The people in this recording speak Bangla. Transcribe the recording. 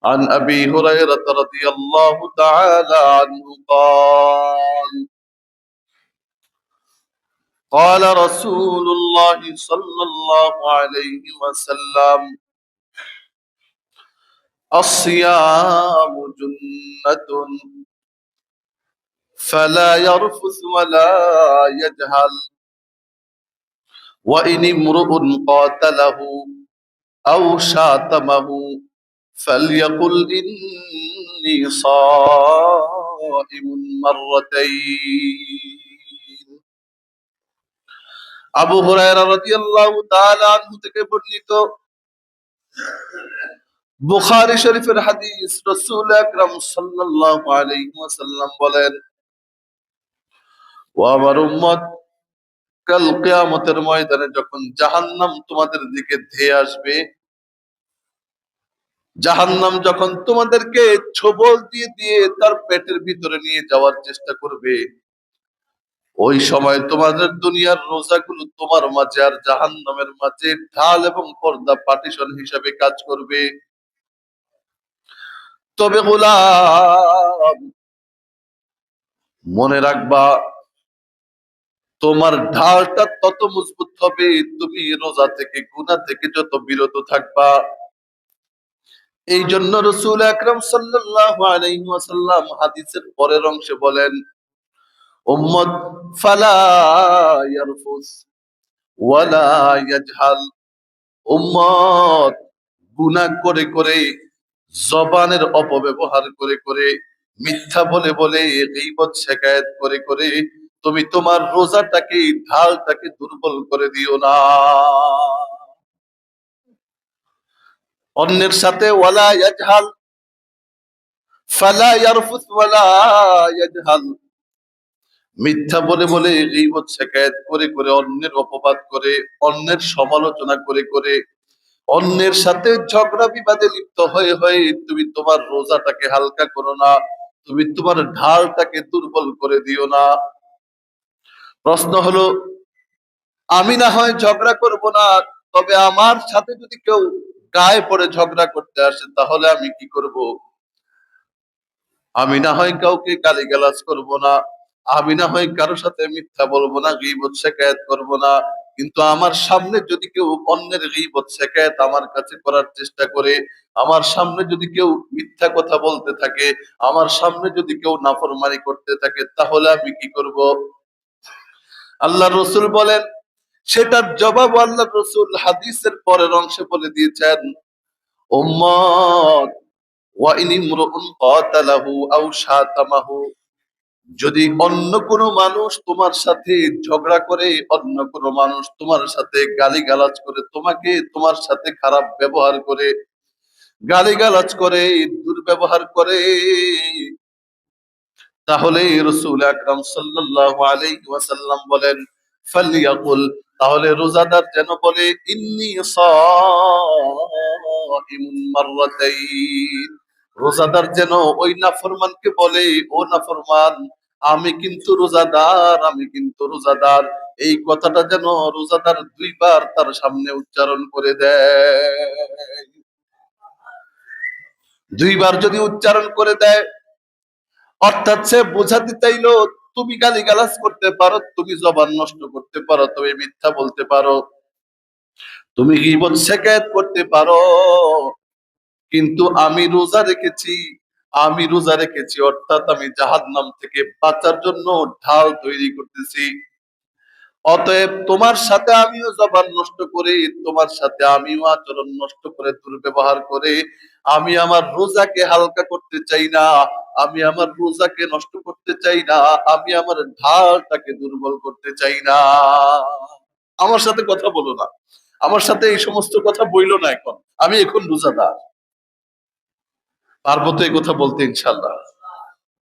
عن أبي هريرة رضي الله تعالى عنه قال قال رسول الله صلى الله عليه وسلم الصيام جنة فلا يرفث ولا يجهل وإن امرؤ قاتله أو شاتمه فليقل إني صائم مرتين আবু হুরায়রা রাদিয়াল্লাহু তাআলা আনহু থেকে বর্ণিত বুখারী শরীফের হাদিস, রাসূল আকরাম সাল্লাল্লাহু আলাইহি ওয়াসাল্লাম বলেন, ও আমার উম্মত, কাল কিয়ামতের ময়দানে যখন জাহান্নাম তোমাদের দিকে ধেয়ে আসবে, জাহান্নাম যখন তোমাদেরকে ছোবল দিয়ে দিয়ে তার পেটের ভিতরে নিয়ে যাওয়ার চেষ্টা করবে, ওই সময় তোমাদের দুনিয়ার রোজাগুলো তোমার মাঝে আর জাহান্নামের মাঝে ঢাল এবং পর্দা পার্টিশন হিসাবে কাজ করবে। তবে গোলাম, মনে রাখবা, তোমার ঢালটা তত মজবুত হবে তুমি রোজা থেকে, গুনাহ থেকে যত বিরত থাকবা। এই জন্য রাসূল আকরাম সাল্লাল্লাহু আলাইহি ওয়াসাল্লাম হাদিসের পরের অংশে বলেন, উম্মত, ফালা ইয়ারফুস ওয়ালা ইয়াজহাল। উম্মত, গুনাহ করে করে, জবানের অপব্যবহার করে করে, মিথ্যা বলে বলে, গীবত শিকায়াত করে করে তুমি তোমার রোজাটাকে, ঢালটাকে দুর্বল করে দিও না। অন্যের সাথে ওয়ালা ইয়াজহাল, ফালা ইয়ারফুস ওয়ালা ইয়াজহাল, মিথ্যা বলে বলে, গীবত শিকায়াত করে করে, অন্যের অপবাদ করে, অন্যের সমালোচনা করে করে, অন্যের সাথে ঝগড়া বিবাদে লিপ্ত হয়ে হয়ে তুমি তোমার রোজাটাকে হালকা করো না, তুমি তোমার ঢালটাকে দুর্বল করে দিও না। প্রশ্ন হলো, আমি না হয় ঝগড়া করব না, তবে আমার সাথে যদি কেউ গায়ে পড়ে ঝগড়া করতে আসে তাহলে আমি কি করব? আমি না হয় কাউকে গালিগালাজ করব না, আমি না হয় কারোর সাথে মিথ্যা বলবো না, গীবত শিকায়াত করব না, কিন্তু আমার সামনে যদি কেউ অন্যের গীবত শিকায়াত আমার কাছে করার চেষ্টা করে, আমার সামনে যদি কেউ মিথ্যা কথা বলতে থাকে, আমার সামনে যদি কেউ নাফরমানি করতে থাকে, তাহলে আমি কি করব? আল্লাহর রাসূল বলেন, সেটার জবাব আল্লাহর রাসূল হাদিসের পরের অংশে বলে দিয়েছেন, উম্মত, ওয়া ইন ইমরুন কাতালাহু আও শাতামাহু, যদি অন্য কোনো মানুষ তোমার সাথে ঝগড়া করে, অন্য কোনো মানুষ তোমার সাথে গালিগালাজ করে, তোমাকে তোমার সাথে খারাপ ব্যবহার করে, গালিগালাজ করে, দুর্ব্যবহার করে, তাহলে রাসূল আকরাম সাল্লাল্লাহু আলাইহি ওয়াসাল্লাম বলেন, ফালিয়াকুল, তাহলে রোজাদার যেন বলে, ইন্নী সাইমুন মাররাতাইন। রোজাদার যেন ওই নাফরমানকে বলে, ও নাফরমান, আমি কিন্তু রোজাদার, আমি কিন্তু রোজাদার। এই কথাটা যেন রোজাদার দুইবার তার সামনে উচ্চারণ করে দেয়। দুইবার যদি উচ্চারণ করে দেয়, অর্থাৎ সে বোঝাতে চাইলো, তুমি গালিগালাজ করতে পারো, তুমি জবান নষ্ট করতে পারো, তুমি মিথ্যা বলতে পারো, তুমি গীবত শিকায়াত করতে পারো, কিন্তু আমি রোজা রেখেছি, আমি রোজা রেখেছি, অর্থাৎ আমি জাহান্নাম থেকে বাঁচার জন্য ঢাল তৈরি করতেছি। অতএব তোমার সাথে আমিও জবান নষ্ট করে, তোমার সাথে আমিও আচরণ নষ্ট করে, দুর্ব্যবহার করে আমি আমার রোজাকে হালকা করতে চাই না, আমি আমার রোজাকে নষ্ট করতে চাই না, আমি আমার ঢালটাকে দুর্বল করতে চাই না। আমার সাথে কথা বলো না, আমার সাথে এই সমস্ত কথা বইলো না, এখন আমি এখন রোজাদার। পারবো তো এই কথা বলতে ইনশাল্লাহ?